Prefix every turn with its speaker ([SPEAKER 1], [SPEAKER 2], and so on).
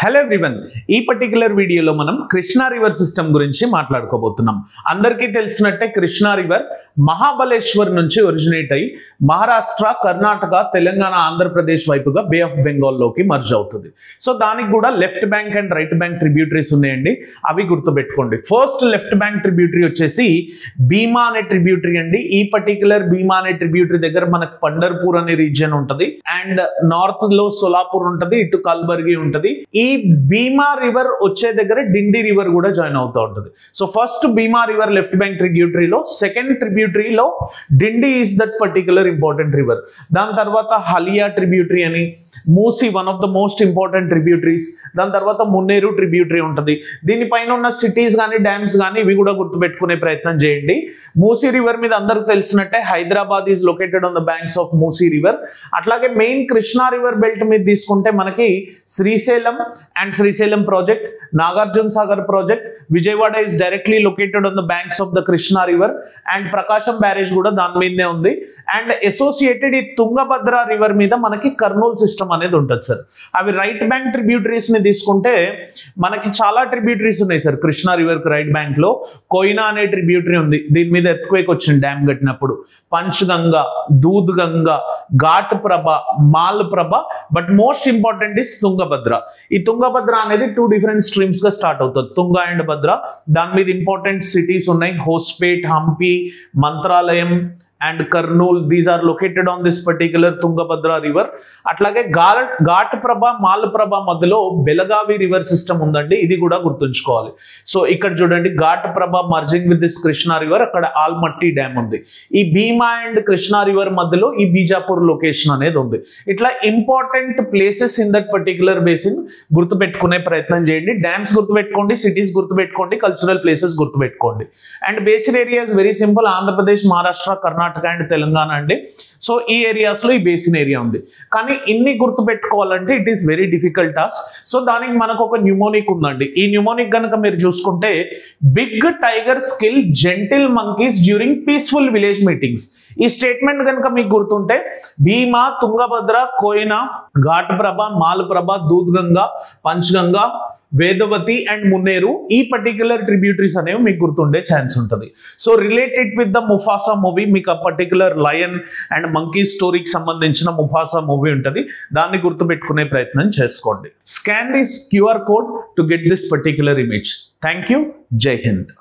[SPEAKER 1] Hello everyone, ఈ particular వీడియోలో మనం కృష్ణా రివర్ సిస్టమ్ గురించి మాట్లాడుకోబోతున్నాం. అందరికీ తెలిసినట్టే కృష్ణా రివర్ మహాబలేశ్వర్ నుంచి ఒరిజినేట్ అయ్యి మహారాష్ట్ర, కర్ణాటక, తెలంగాణ, ఆంధ్రప్రదేశ్ వైపుగా బే ఆఫ్ బెంగాల్లోకి మర్జ్ అవుతుంది. సో దానికి కూడా left bank and right bank tributaries ఉన్నాయండి, అవి గుర్తుపెట్టుకోండి. ఫస్ట్ లెఫ్ట్ బ్యాంక్ ట్రిబ్యూటరీ వచ్చేసి భీమా అనే ట్రిబ్యూటరీ అండి. ఈ పర్టికులర్ భీమా అనే ట్రిబ్యూటరీ దగ్గర మనకు పండర్పూర్ అనే రీజియన్ ఉంటుంది అండ్ నార్త్ లో సోలాపూర్ ఉంటుంది, ఇటు కల్బర్గి ఉంటుంది. ఈ భీమా రివర్ వచ్చే దగ్గర డిండి రివర్ కూడా జాయిన్ అవుతూ ఉంటుంది. So first Bhima river left bank ట్రిబ్యూటరీలో, సెకండ్ ట్రిబ్యూటరీలో Dindi is that particular important river. దాని తర్వాత హలియా ట్రిబ్యూటరీ అని, Musi one of the most important tributaries. దాని తర్వాత మున్నేరు ట్రిబ్యూటరీ ఉంటుంది. దీనిపైన ఉన్న సిటీస్ కానీ డ్యామ్స్ కానీ ఇవి కూడా గుర్తుపెట్టుకునే ప్రయత్నం చేయండి. మూసీ రివర్ మీద అందరికి తెలిసినట్టే Hyderabad is located on the banks of Musi river. అట్లాగే మెయిన్ కృష్ణా రివర్ బెల్ట్ మీద తీసుకుంటే మనకి Srisailam and Srisailam project, Nagarjuna Sagar project, Vijayawada is directly located on the banks of the Krishna river and Prakasham barrage kuda dani meedne undi and associated ఈ Tungabhadra river మీద మనకి Kurnool system అనేది ఉంటుంది sir. అవి right bank tributaries ని తీసుకుంటే మనకి చాలా ట్రిబ్యూటరీస్ ఉన్నాయి సార్. కృష్ణా రివర్ కి రైట్ బ్యాంక్ లో కోయినా అనే ట్రిబ్యూటరీ ఉంది, దీని మీద ఎర్త్క్వేక్ వచ్చింది డ్యామ్ కట్టినప్పుడు. Panchganga, Doodh Ganga, Ghataprabha, Malaprabha, but most important is Tungabhadra. ఈ తుంగభద్ర అనేది టూ డిఫరెంట్ స్ట్రీమ్స్ గా స్టార్ట్ అవుతుంది, తుంగ అండ్ భద్ర. దాని మీద ఇంపార్టెంట్ సిటీస్ ఉన్నాయి, Hospet, Hampi, Mantralayam and Kurnool. These are located on this particular Tungabhadra river. అట్లాగే ఘాట్ ప్రభ, మాల్ ప్రభ మధ్యలో బెలగావి రివర్ సిస్టమ్ ఉందండి, ఇది కూడా గుర్తుంచుకోవాలి. సో ఇక్కడ చూడండి, Ghataprabha merging with this Krishna river, అక్కడ ఆల్మట్టి డ్యామ్ ఉంది. ఈ భీమా అండ్ కృష్ణా రివర్ మధ్యలో ఈ బీజాపూర్ లొకేషన్ అనేది ఉంది. ఇట్లా important places in that particular basin గుర్తుపెట్టుకునే ప్రయత్నం చేయండి. డ్యామ్స్ గుర్తుపెట్టుకోండి, సిటీస్ గుర్తుపెట్టుకోండి, కల్చరల్ ప్లేసెస్ గుర్తుపెట్టుకోండి. And basin areas very simple, Andhra Pradesh, Maharashtra, Karnataka and Telangana అండి. సో ఈ ఏరియాస్ లో ఈ బేసిన్ ఏరియా ఉంది. కానీ ఇన్ని గుర్తుపెట్టుకోవాలంటే it is very difficult task. So దానికి మనకు ఒక న్యూమోనిక్ ఉందండి. ఈ న్యూమోనిక్ కనుక మీరు చూసుకుంటే, big tiger skill gentle monkeys during peaceful village meetings. ఈ స్టేట్మెంట్ కనుక మీకు గుర్తుంటే, Bhima, Tungabhadra, Koyna, Ghataprabha, Malaprabha, Doodh Ganga, Panchganga, Vedavathi and Munneru, ఈ పర్టికులర్ ట్రిబ్యూటరీస్ అనేవి మీకు గుర్తుండే ఛాన్స్ ఉంటుంది. So related with the Mufasa movie, మీకు ఆ పర్టికులర్ లయన్ అండ్ మంకీ స్టోరీకి సంబంధించిన ముఫాసా మూవీ ఉంటుంది, దాన్ని గుర్తుపెట్టుకునే ప్రయత్నం చేసుకోండి. Scan this QR code to get this particular image. Thank you. జై హింద్.